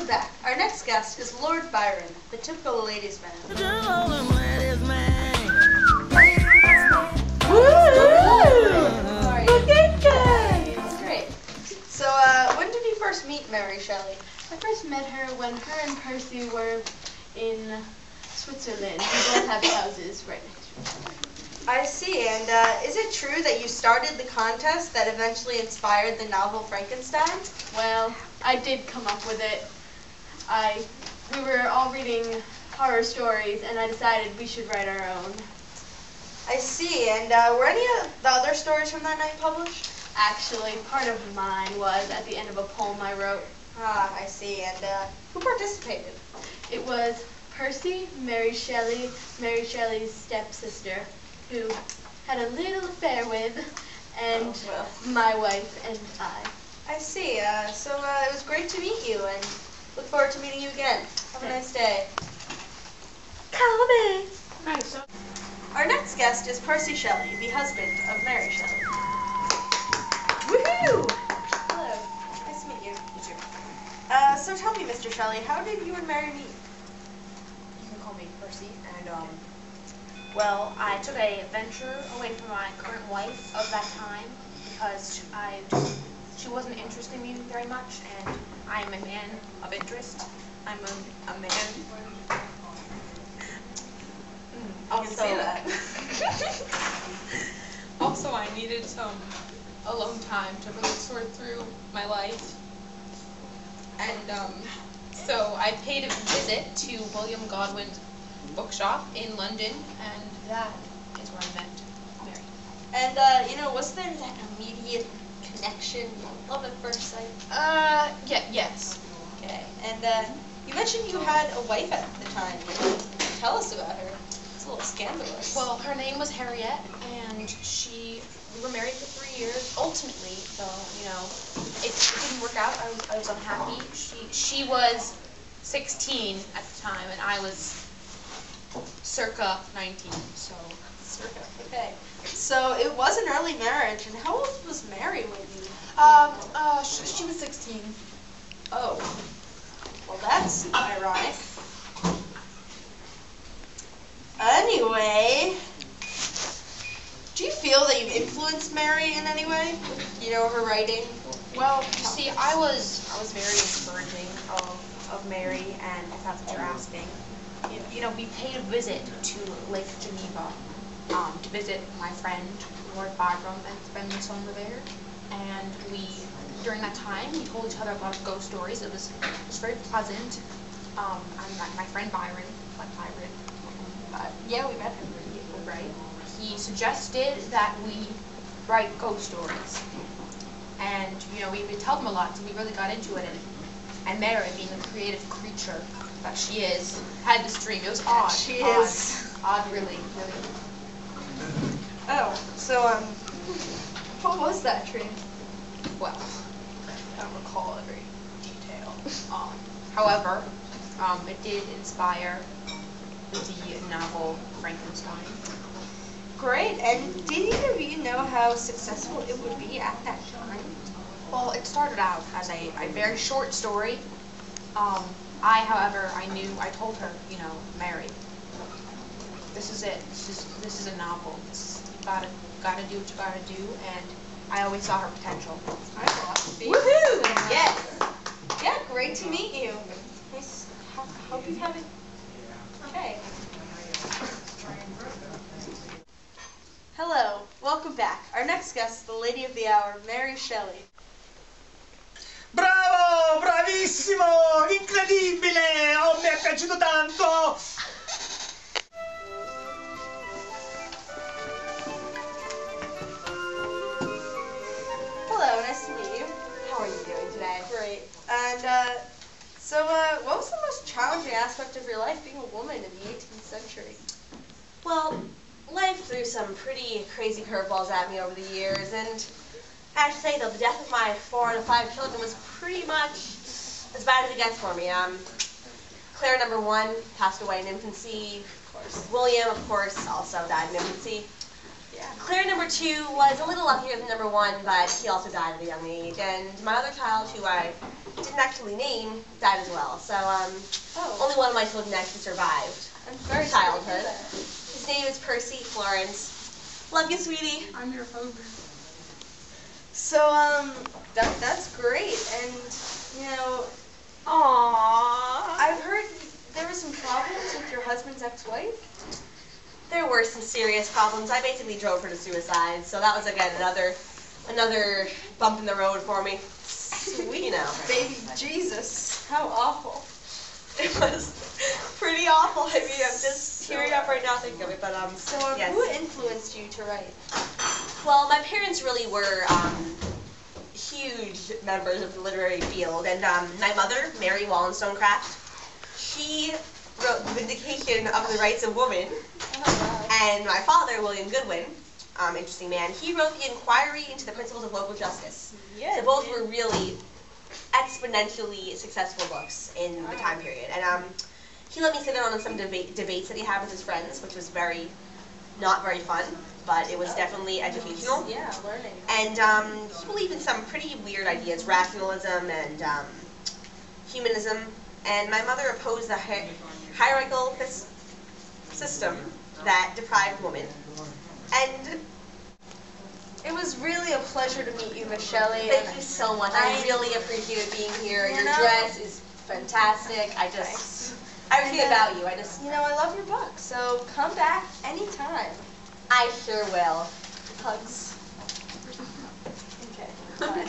back. Our next guest is Lord Byron, the typical ladies' man. Great. So, when did you first meet Mary Shelley? I first met her when her and Percy were in Switzerland. We both have houses right next to each other. I see, and is it true that you started the contest that eventually inspired the novel Frankenstein? Well, I did come up with it. We were all reading horror stories, and I decided we should write our own. I see, and were any of the other stories from that night published? Actually, part of mine was at the end of a poem I wrote. Ah, I see, and who participated? It was Percy, Mary Shelley, Mary Shelley's stepsister, who had a little affair with, and my wife and I. I see, so it was great to meet you, and look forward to meeting you again. Have a nice day. Call me. Nice. Our next guest is Percy Shelley, the husband of Mary Shelley. Woohoo! Hello. Nice to meet you. You too. So tell me, Mr. Shelley, how did you and Mary meet? You can call me Percy, and well, I took a venture away from my current wife of that time because she wasn't interested in me very much, and I am a man of interest. I'm a man. Also, also, I needed alone time to really sort through my life, and so I paid a visit to William Godwin's bookshop in London, and that is where I met Mary. And, was there that immediate connection, love at first sight? Yes. Okay, and you mentioned you had a wife at the time. Tell us about her. It's a little scandalous. Well, her name was Harriet, and we were married for 3 years. Ultimately, though, it didn't work out. I was unhappy. She was 16 at the time, and I was circa 19, so. Circa, okay. So it was an early marriage, and how old was Mary when you? She was 16. Oh, well, that's ironic. Anyway, do you feel that you've influenced Mary in any way? Her writing? Well, you see, I was very encouraging of Mary, and if that's what you're asking, we paid a visit to Lake Geneva to visit my friend Lord Byron and spend the summer there, and during that time we told each other a lot of ghost stories. It was very pleasant. And my friend Byron, Yeah, we met him. right? He suggested that we write ghost stories, and we would tell them a lot, so we really got into it. And Mary, being the creative creature that she is, had this dream. It was odd. She is odd, really, really. Oh, so what was that dream? Well, I don't recall every detail. However, it did inspire the novel Frankenstein. Great. And did either of you know how successful it would be at that time? Well, it started out as a very short story. However, I told her, Mary, this is it. This is a novel. You gotta do what you gotta do, and I always saw her potential. Woohoo! Yes. Yeah, great to meet you. Nice. Hope you have it. Okay. Hello, welcome back. Our next guest is the lady of the hour, Mary Shelley. Bravo, bravissimo, incredibile, oh, mi è piaciuto tanto. Hello, nice to meet you. How are you doing today? Great. And so what was the most challenging aspect of your life being a woman in the 18th century? Well, life threw some pretty crazy curveballs at me over the years, and I have to say, though, the death of my 4 out of 5 children was pretty much as bad as it gets for me. Claire, number 1, passed away in infancy. Of course. William, of course, also died in infancy. Claire number 2 was a little luckier than number 1, but he also died at a young age. And my other child, who I didn't actually name, died as well. So only one of my children actually survived childhood. His name is Percy Florence. Love you, sweetie. I'm your home. So, that's great, and, you know, Aww. I've heard there were some problems with your husband's ex-wife. There were some serious problems. I basically drove her to suicide, so that was, again, another bump in the road for me. Sweet, you know. Baby Jesus, how awful. It was pretty awful. I mean, I'm just tearing up right now thinking of it, but, yes. Who influenced you to write? Well, my parents really were huge members of the literary field, and my mother, Mary Wollstonecraft, she wrote The Vindication of the Rights of Woman, and my father, William Goodwin, interesting man, he wrote The Inquiry into the Principles of Local Justice. So both were really exponentially successful books in the time period, and he let me sit in on some debates that he had with his friends, which was not very fun, but it was definitely educational. Yeah, learning. And he believed in some pretty weird ideas, rationalism and humanism. And my mother opposed the hierarchical system that deprived women. And it was really a pleasure to meet you, Michelle. Thank you so much. I really appreciated being here. Your dress is fantastic. Everything about you. You know, I love your book, so come back anytime. I sure will. Hugs. Okay, bye.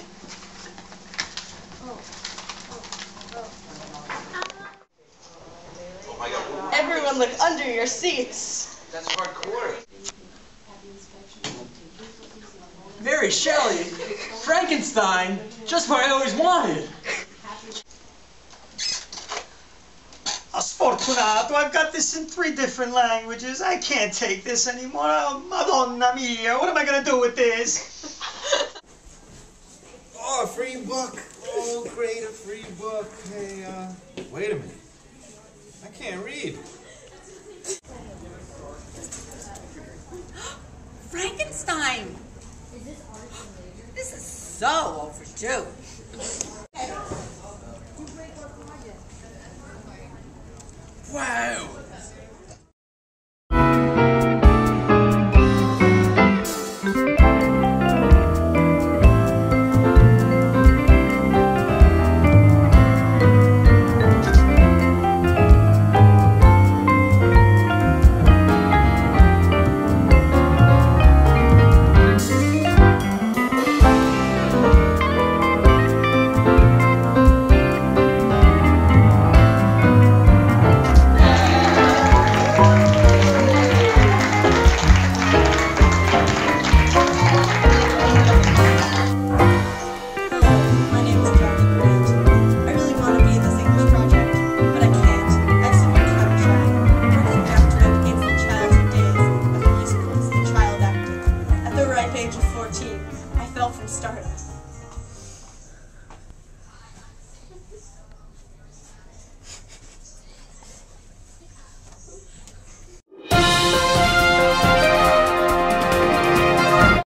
Everyone look under your seats. That's hardcore. Mary Shelley, Frankenstein, just what I always wanted. Sfortunato, I've got this in 3 different languages. I can't take this anymore. Oh, Madonna mia, what am I gonna do with this? Oh, a free book. Oh, great, a free book. Hey, wait a minute. I can't read. Frankenstein! This is so overdue. Wow,